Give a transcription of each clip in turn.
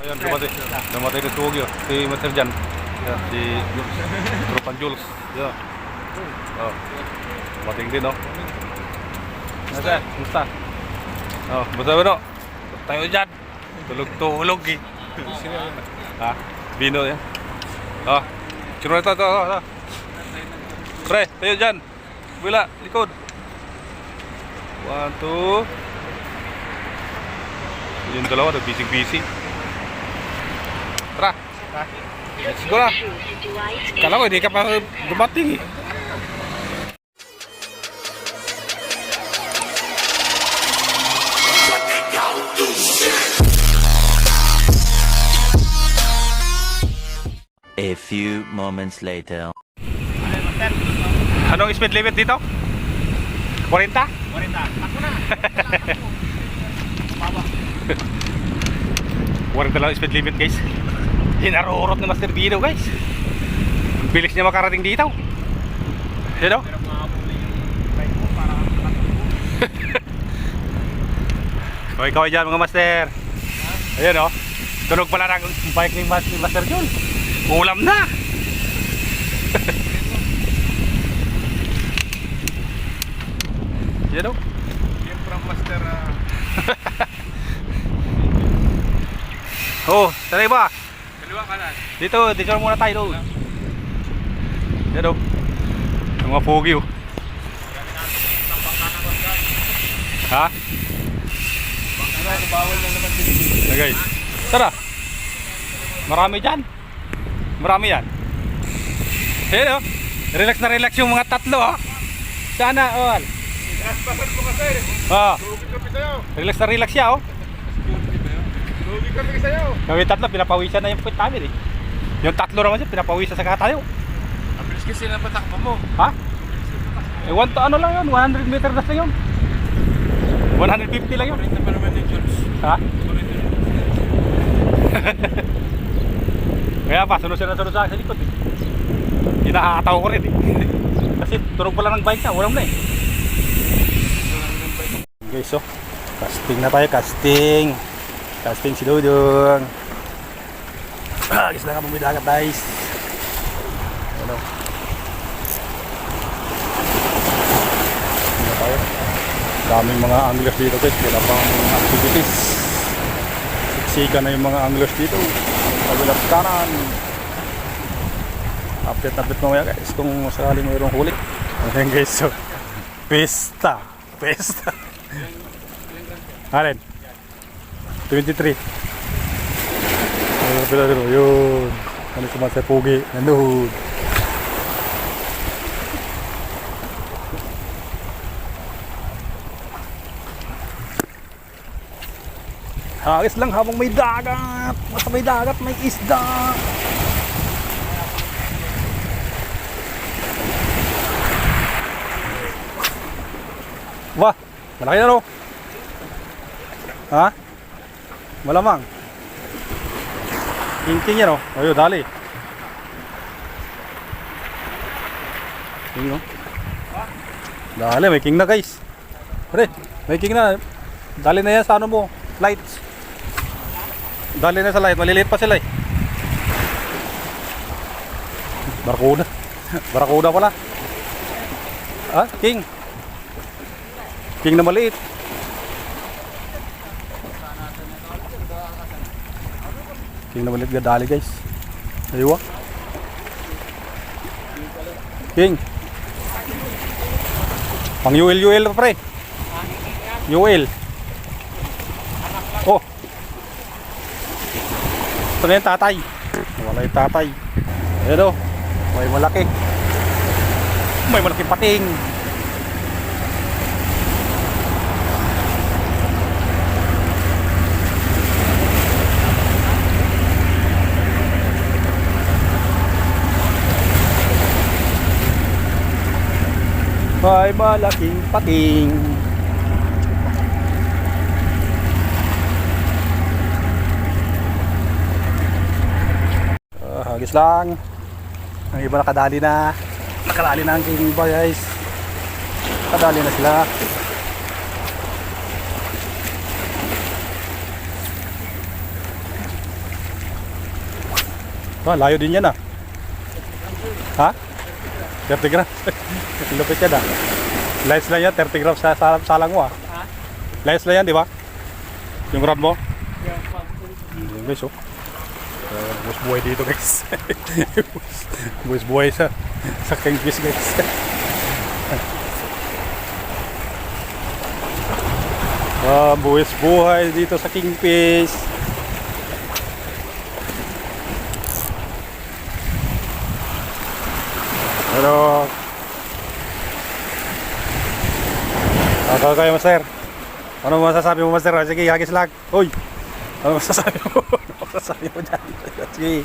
Ayan, dumatay na tuwag yun. Si Master Jan. Yan, si Tropan Jules. Yan. Oh. Dumating din, no? Nasa? Musta? Oh, basta ba, no? Tayo dyan. Tulog-tulog, eh. Ha? Bino, yan. Oh. Sino na ito? Pre, tayo dyan. Bila, likod. 1, 2. Yung dalawa, busy-busy. Tara. Let's go na. Kala ko, hindi ka pa dumating, eh. A few moments later. Anong speed limit dito? 40? 40. Takbo na. 40 lang speed limit, guys. Hinarurot ni Master Bino, guys. Bilis niya makarating dito. Yan o. Pero makapuli yung bike mo para Kaway-kaway dyan, mga master. Ayan o. Tunog pala ng bike ni Master John. Ulam na. Yan o. yung from master. Oh, sanay ba? Kaliwa kanan. Dito muna tayo doon. Yan o. Ang mga pogi o. Ha? Ano, bawal na naman din. Okay. Tara. Marami dyan. Marami yan. Ayan o. Relax na relax yung mga tatlo o. Sana all. Pasal mo kasi. Lugi kami sa'yo. Relax na relax siya o. Lugi kami sa'yo. Kami tatlo pinapawisan na yung puwit namin eh. Yung tatlo naman siya pinapawisan sa katayo. Ang bilis kasi na patakpa mo. Ha? Eh, ano lang yun, 100 meters na yun. 150 lang yun. Paborito pa naman yung Jules. Ha? Paborito yun. Kaya pa, sunod sa akin sa likod eh. Hinahataw ko rin eh. Kasi tunog pala ng bike na, walang na eh. Guys, so, casting na tayo, casting. Casting si Dudong. Guys, na ka bumidagat guys. Ano? Ano tayo? Daming mga anglers dito guys, wala pang activities. Siksika na yung mga anglers dito. Kabilat kanan. Update mamaya guys kung sakaling mayroong huli. Ayan guys, so pesta. Alin? 23. Pero yun. Ano sa mga pugi? Nanood. Hagis lang habang may dagat. Basta may dagat, may isda. Wah, malaki na no? Ha? Malamang. King yan o. Ayo, dali. King o. Dali, may king na guys. Pre, may king na. Dali na yan sa ano mo. Lights. Dali na sa light. Maliliit pa sila eh. Barakuda. Barakuda pala. Ah, king. King na maliit. King na maliit gadali guys. Aywa. King. Pang UL pre. UL. Oh. Ito na yung tatay. Wala yung tatay. Ayan o. May malaki. May malaking pating. May malaking pating. Hagis lang. Ang iba nakadali na. Nakadali na ang king boy guys. Nakadali na sila. Layo din yan ah. Ha? 30 grams. Lupit yan ah. Lights lang yan, 30 grams sa salang mo ah. Lights lang yan, di ba? Yung rod mo? Yan guys oh. Buwis buhay dito guys. Buwis buhay sa kingfish guys. Buwis buhay dito sa kingfish. Pero kayo master. Ano masasabi mo master? Sige, hagis lang. Uy. Ano masasabi mo? Ano masasabi mo dyan? Sige.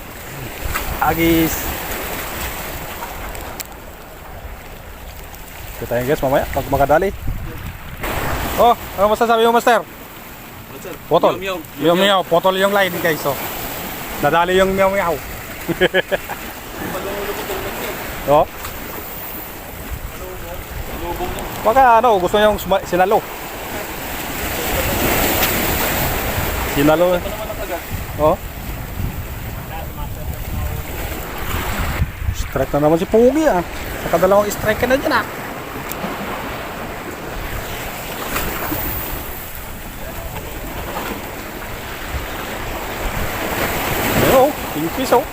Hagis. Kita tayo guys mamaya pag makadali. Oh, ano masasabi mo master? Potol. Meow meow. Potol yung line guys oh. Nadali yung meow meow. Oh. Baka ano, gusto niyong sinalo. Sinalo eh. Oh. Strike na naman si Pogi ah. Sa kadalawang strike na dyan ah. Ayun oh, kingfish oh.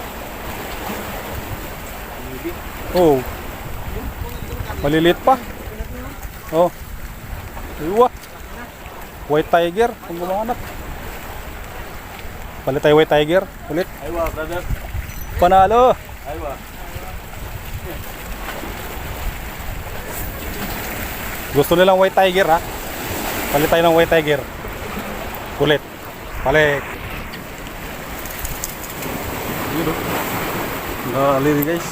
Oh. Maliliit pa. Oh. Iwa. White tiger ang gumanap. Palit tayo white tiger ulit. Aywa, brother. Panalo. Aywa. Gusto nilang white tiger ha. Palit tayo ng white tiger. Ulit. Palit. Yun oh. Nalili guys.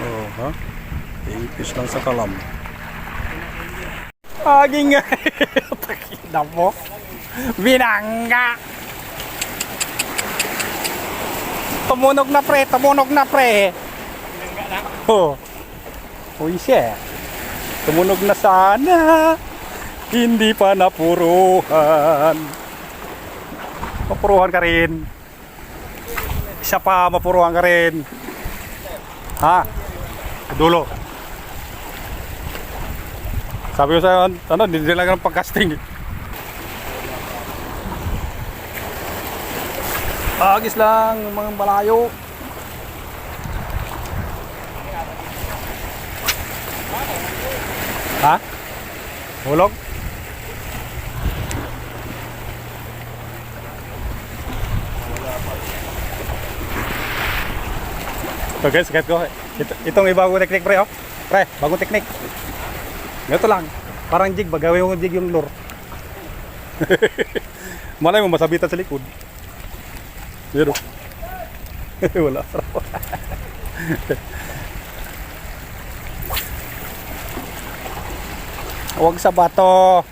Oh ha. Ipis lang sa kalam. Aging nga. Takina mo. Binangga. Tumunog na pre. Tumunog na pre. Binangga lang? Oh. Uy siya. Tumunog na sana. Hindi pa napuruhan. Mapuruhan ka rin. Isa pa mapuruhan ka rin. Ha? Dulo. Sabi ko sa'yo, ano, hindi lang ng pag-casting. Agis lang, mga malayo. Ha? Hulog? Ito guys, kahit ko. Itong ibang teknik pre, oh. Pre, bagong teknik. Ganito lang. Parang jig ba? Gawin yung jig yung lure. Malay mo, masabitan sa likod. Yun oh. Wala. Huwag sa bato.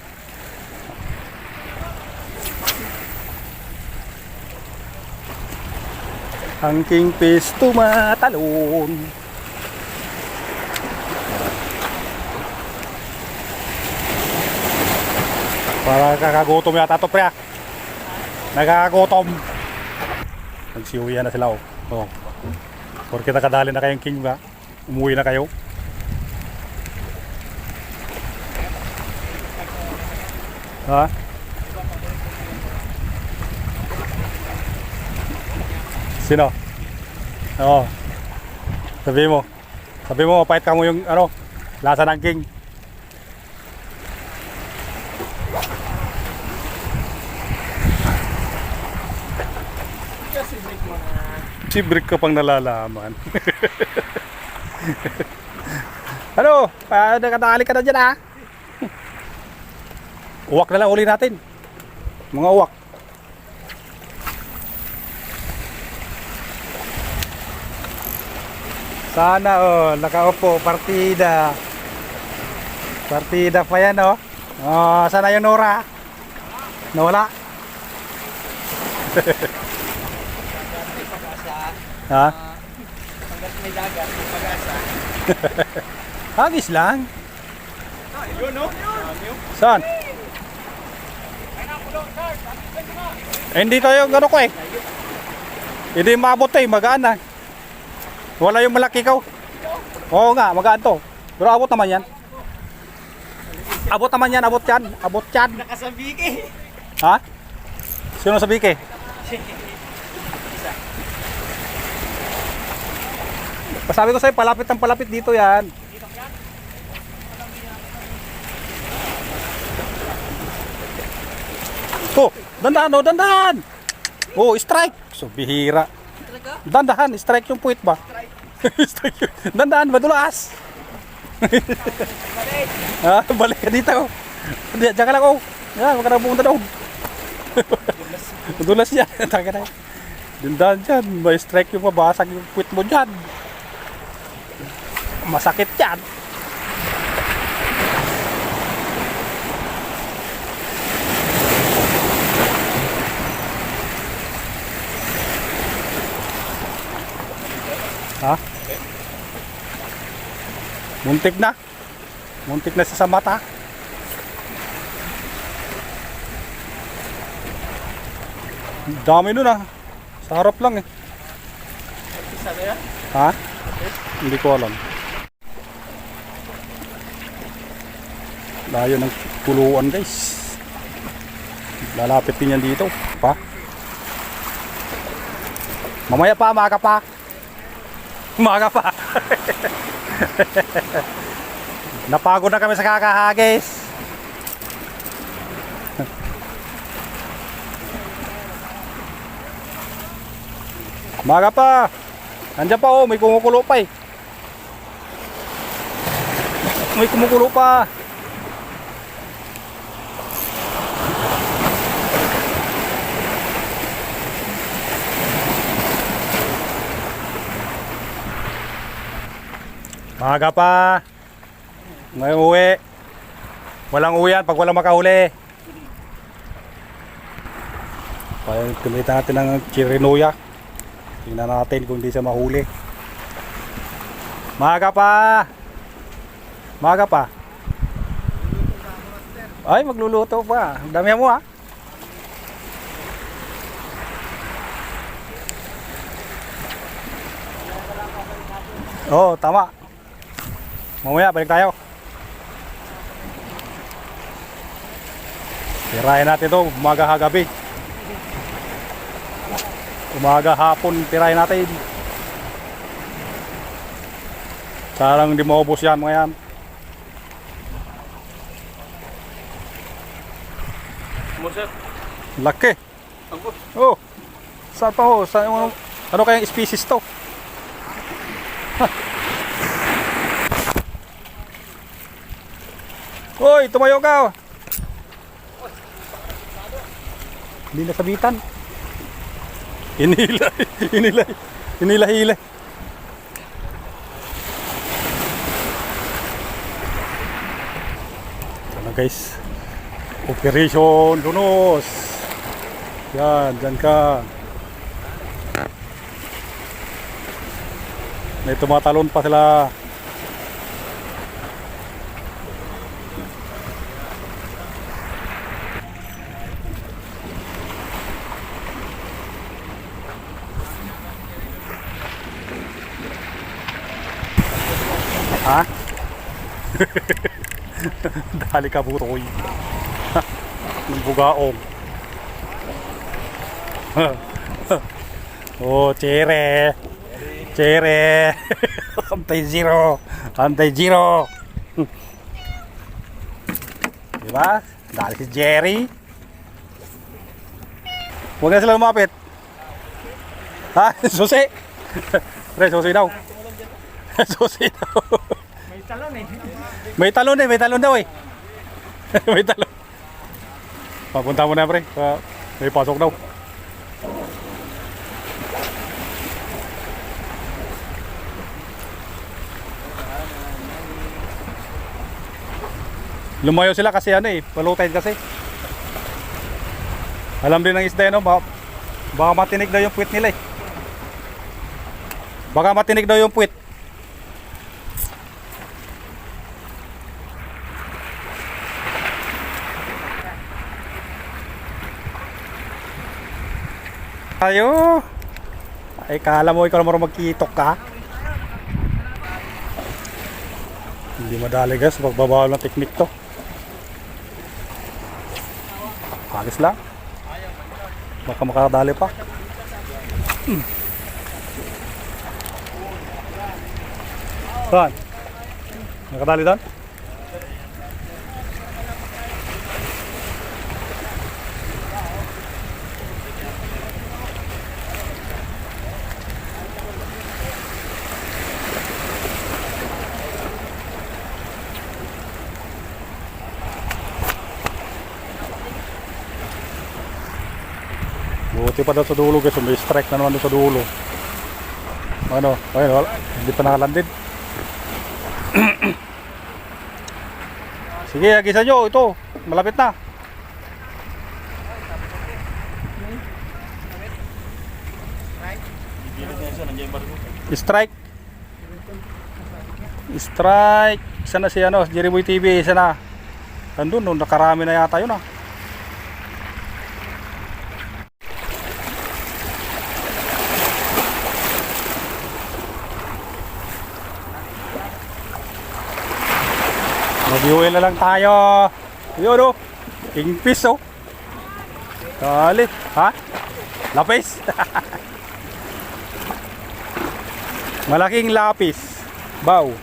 Ang kingfish tumatalon. Para kakagutom yata ito pre. Nakakagutom. Nagsiuwian na sila oh. Oh. Porque nakadali na kayong king ba? Umuwi na kayo. Ha? Sino? Oo. Sabi mo. Sabi mo, mapait ka mo yung ano, lasa ng king. Si Brick ka pang nalalaman. Ano? Nakadali ka na dyan ah. Uwak na lang uli natin. Mga uwak. Sana oh, nakaupo, partida. Partida pa yan oh. Oh, sana yung Nora. Nawala. Ha? Hanggat may dagat, may pag-asa. Hagis lang. Yun, no? Saan? Eh, hindi tayo gano ko eh. Hindi maabot eh, magaan na. Wala yung malaki ikaw. Oo nga, magaan to. Pero abot naman yan. Abot naman yan, abot yan. Abot yan. Nakasabik eh. Ha? Sino sa Bike? Sabi ko sa'yo, palapit ng palapit dito yan. Oh, dandahan, oh, dandahan. Oh, strike. So, bihira. Dandahan, strike yung puwit ba? Strike yun. Dandahan, madulas. Balik ka dito. Diyan ka lang, oh. Yan, wag ka na pumunta doon. Madulas yan. Taka na. Dandahan dyan. May strike yung mabasag yung puwit mo dyan. Masakit yan. Ha? Muntik na. Muntik na sa mata. Dami nun ah. Sa harap lang eh. Sabi na? Ha? Hindi ko alam. Layo ng kuluan guys. Lalapit din yan dito. Pa? Mamaya pa, maaga pa. Maaga pa. Napagod na kami sa kakahagis. Maaga pa. Nandiyan pa oh, may kumukulo pa eh. May kumukulo pa. Maaga pa. Ngayon uwi. Walang uwi yan pag walang makahuli. Kumita natin ng chirinoya. Tingnan natin kung hindi siya mahuli. Maaga pa. Maaga pa. Ay, magluluto pa. Dami mo ha. Oo, tama. Mamaya, balik tayo. Tirahin natin ito, umaga hagabi. Umaga hapon, tirahin natin. Sarang hindi maubos yan mga yan. Musap. Laki. Angkot. Oh, saan pa ho? Saan, ano kayang species to? Hoy, tumayo ka. Hindi nasabitan. Inila. Ano guys? Operation Lunos. Yan, dyan ka. May tumatalon pa sila. Ha? Dali ka butoy. Ng bugaong. Oh, chere. Chere. Antay-zero. Antay-zero. Diba? Dali si Jerry. Huwag na sila lumapit. Ha? Susi. Pre, susi daw. Susi daw. May talon eh. May talon daw eh. May talon. Papunta mo na pre. May pasok daw. Lumayo sila kasi ano eh, palutay kasi. Alam din ng isda no, baka matinig daw yung puwit nila eh. Baka matinig daw yung puwit. Tayo. Ay, kala mo ikaw naman magkitok ka? Hindi madali guys, pagbabawal ng teknik to. Agis lang. Baka makadali pa. Saan? Nakadali doon? Buti pa daw sa dulo guys, may strike na naman doon sa dulo. Ano, ayun, wala. Hindi pa nakalandid. Sige, agisan nyo, ito, malapit na. Strike. Strike. Isa na si ano, Jerry Boy TV, isa na. Andun, no, nakarami na yata yun ah. Mag-uwi na lang tayo. Yun o. Kingfish o. Kalit. Ha? Lapis. Malaking lapis. Bow.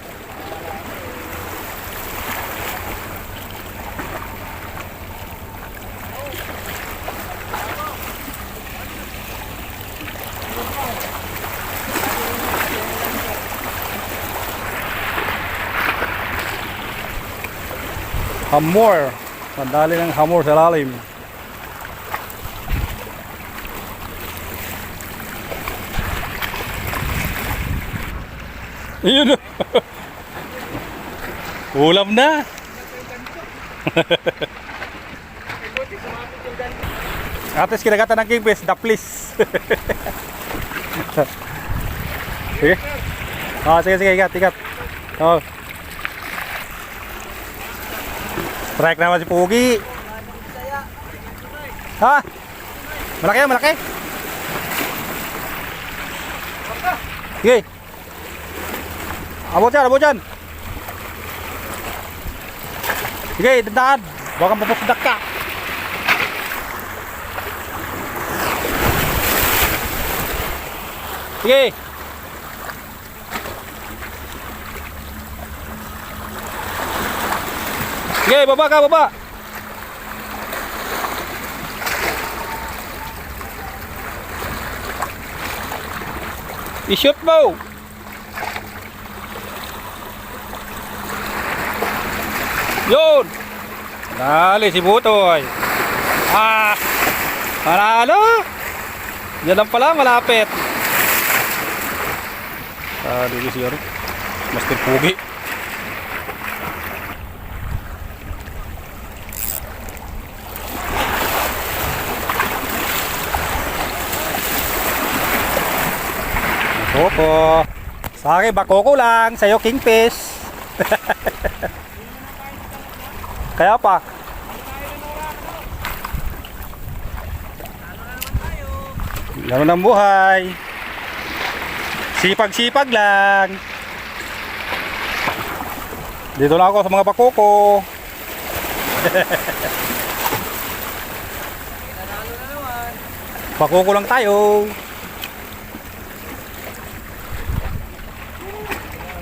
Hamor. Sandali ng hamor sa lalim. Ayun. Ulam na. Atis kinagatan ng kingfish, daplis. Sige. Oh, sige, ikat. Oh. Strike naman si Pugi. Ha? Malaki. Sige. Abot dyan. Sige, dandaan. Baka mapusdak ka. Sige. Sige, baba. I-shoot mo. Yun. Dali si Butoy. Panalo. Yan lang pala, malapit. Dili siya rin. Master Pugi. Opo. Sa akin, bakoko lang. Sa'yo, kingfish. Kaya pa. Laro ng buhay. Sipag-sipag lang. Dito na ako sa mga bakoko. Bakoko lang tayo.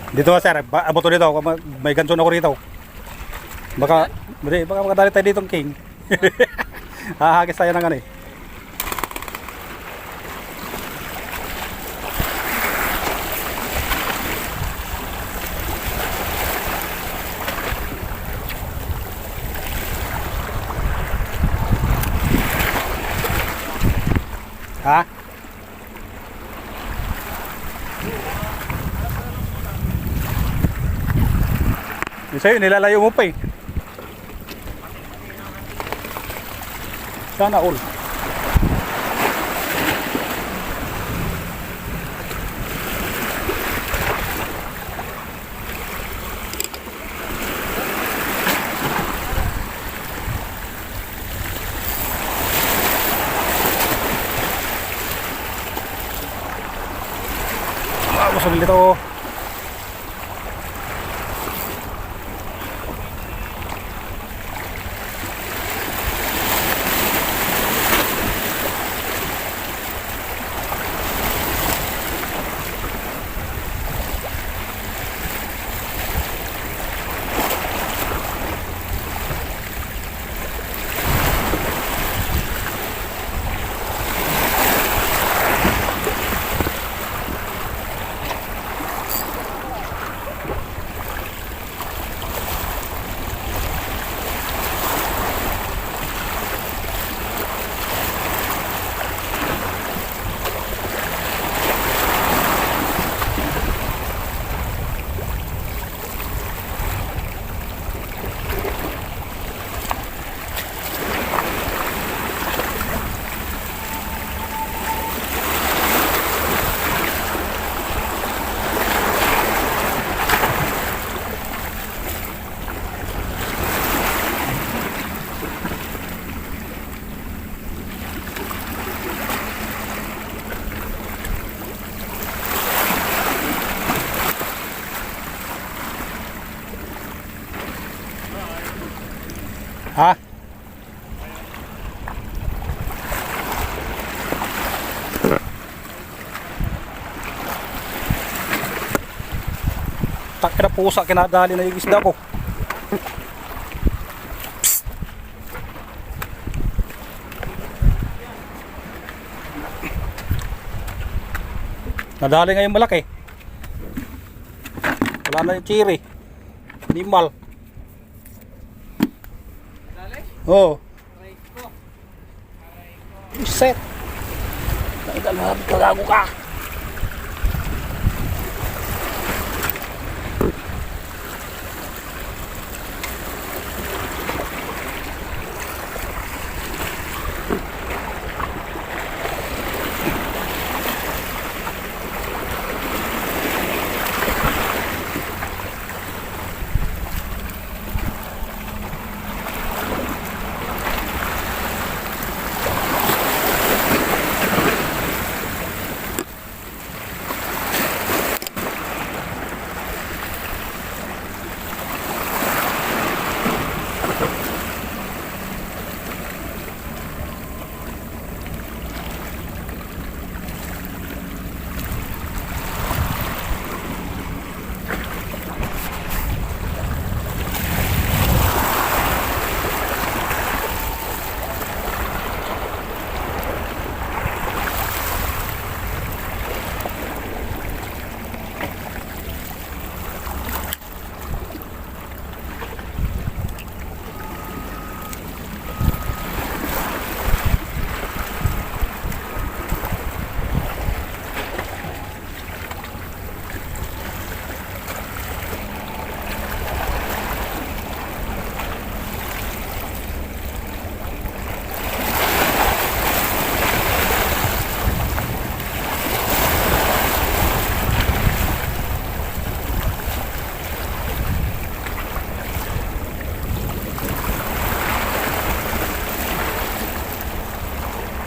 Dito na sir, abot ko dito, may ganson ako rito. Baka makadali tayo ditong king. Hahagis tayo ng ano eh. Ha? Yung sa'yo, nilalayo mo pa eh. Sana all. personil dito. Ha? Takip na pusa, kinadali na yung isda ko. Psst. Nadali nga yung malaki. Wala na yung chiri. Animal. Oh. Set. Tagago ka.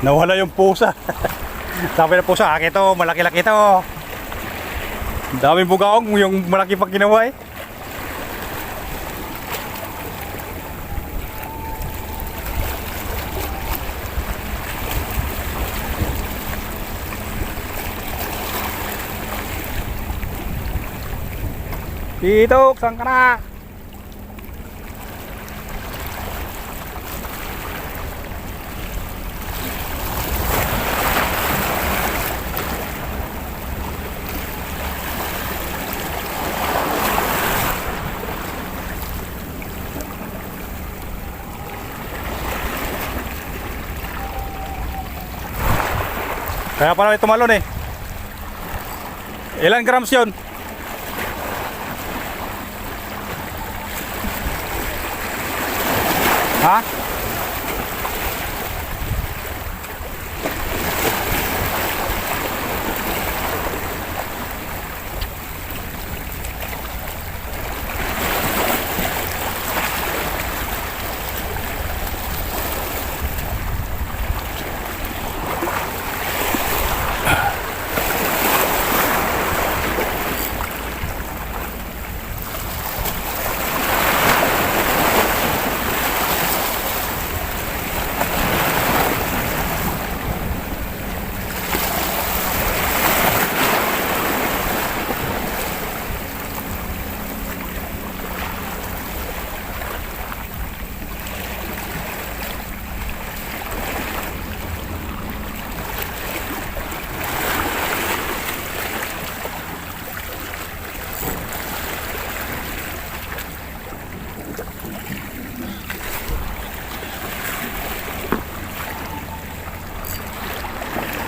Nawala yung pusa. Sabi ng pusa, akin to, malaki-laki to. Daming bugaong, yung malaki pag ginawa eh. Dito, saan ka na? Kaya pala may tumalon eh. Ilang grams yun? Ha?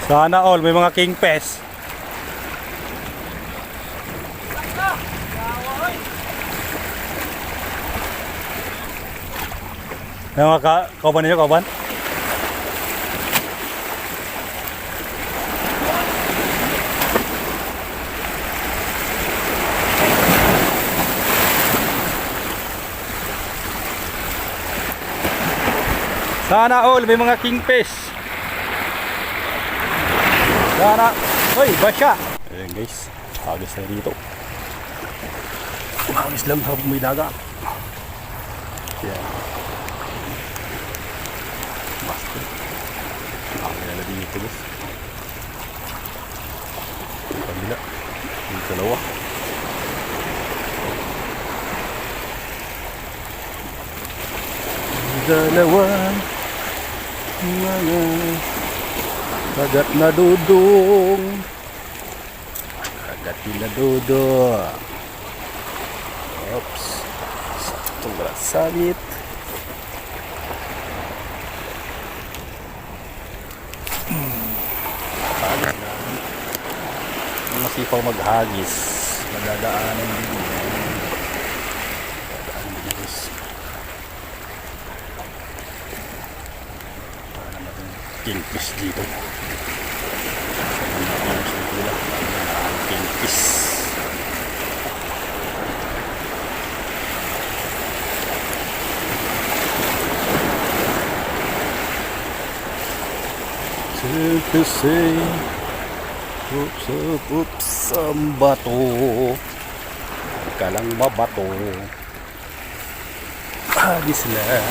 Sana all, may mga kingfish. May mga kauban ninyo, kauban? Sana all, may mga kingfish. Sana, hoy, basya. Ayan guys, agis na dito. Agis lang habang may dagat. Ayan. Basta. Agis na dito guys. Yung kabila. Yung dalawa. Dalawa mga kagat na dudong, kagat na dudong. Oops, saktong sangit. Hagis na ang masipaw maghagis, madadaanan din. Kingfish dito. Kingfish. Say, oops, ang bato. Kalang mabato. Agis lang.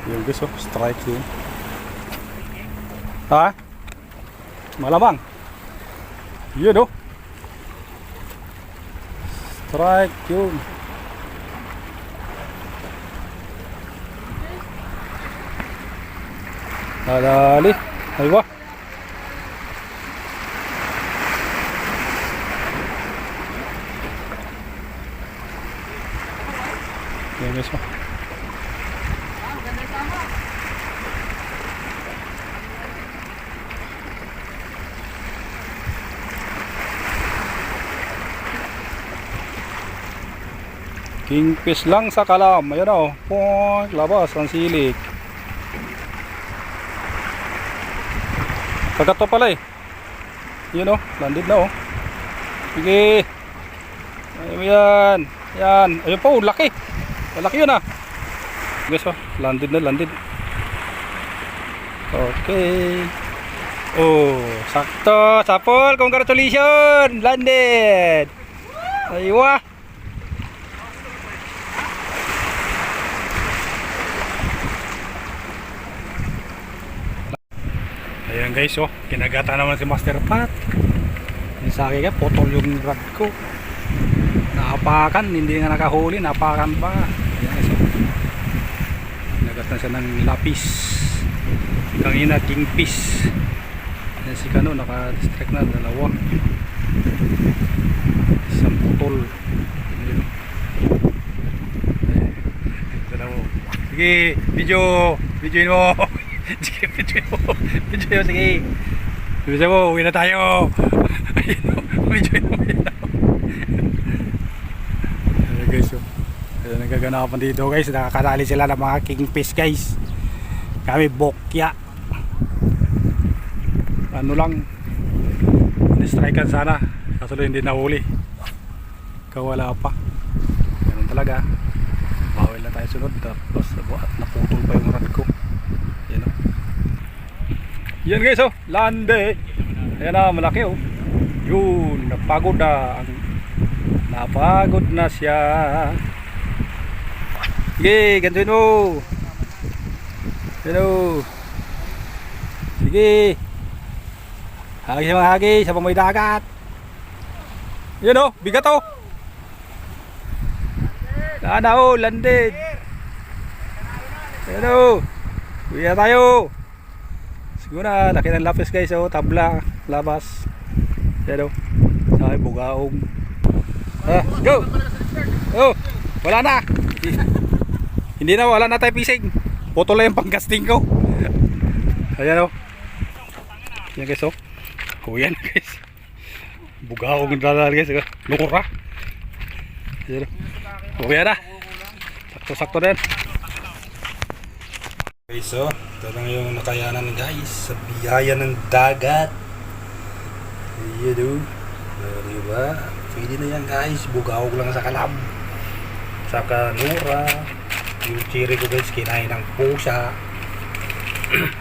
Yung gusto, strike yun. Ha? Malamang. Yun oh. Strike yun. Nadali. Ay ba? Yan guys mo. Kingfish lang sa kalam. Ayun o. Point. Labas ang silik. Kagat to pala eh. Yun o. Landed na o. Sige. Ayun yan. Yan. Ayun po. Laki. Malaki yun ah. Guys o. Landed na. Landed. Okay. Oh. Sakto. Sapol. Congratulations. Landed. Aywa. Ayan guys, oh, kinagata naman si Master Pat. Yung sa akin, potol yung rod ko. Naapakan, hindi nga nakahuli, naapakan pa. Ayan guys, oh. Kinagata siya ng lapis. Kangina, kingfish. Ayan si Kano, naka-distract na, dalawa. Isang potol. Ayan, dalawa. Sige, videoin mo. Sige, video mo, sige. Video mo, uwi na tayo. Video mo. Ayan guys, ayan nagaganapan dito guys. Nakakadali sila ng mga kingfish guys. Kami bokya. Ano lang, in-strikean sana. Kaso hindi nahuli. Kawala pa. Ganun talaga. Bawal na tayo sunod. Tapos naputol pa yung rod ko. Yan guys, oh, lande. Ayan na, malaki oh. Yun, napagod na. Napagod na siya. Sige, gantuin mo. Hello. Sige. Hagis mga hagis, habang may dagat. Yan oh, bigat oh. Sana oh, landed. Hello. Uwi na tayo. Siguro na, laki ng lapis guys, oh, tabla, labas. Yan o, ay bugaong. Go! Oh, wala na. Hindi na, wala na tayo fishing. Putol lang yung panggasting ko. Ayan o. Yan guys o. Oh, yan guys. Buga ako ganda guys. Lukura. Ayan o. Oh, yan na. Sakto-sakto din. Guys o. Ito lang yung nakayanan guys. Sa biyaya ng dagat. Ayan o. Diba? Pwede na yan guys. Buga ako lang sa kalab. Sa kanura. Yung chiri ko guys. Kinain ng pusa.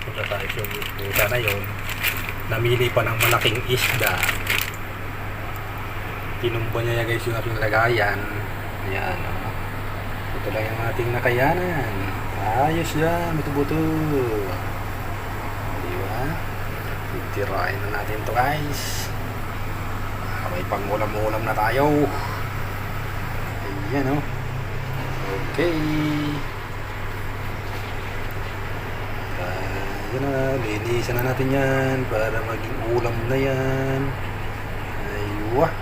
Punta tayo sa pusa na yun. Namili pa ng malaking isda. Tinumba niya guys yung aking lagayan. Ayan. Ito lang yung ating nakayanan. Ayos yan. Buto-buto. Diba? Tirain na natin to guys. May pang-ulam-ulam na tayo. Ayan o. Okay. Ayan na. Linisan na natin yan para maging ulam na yan. Aywa.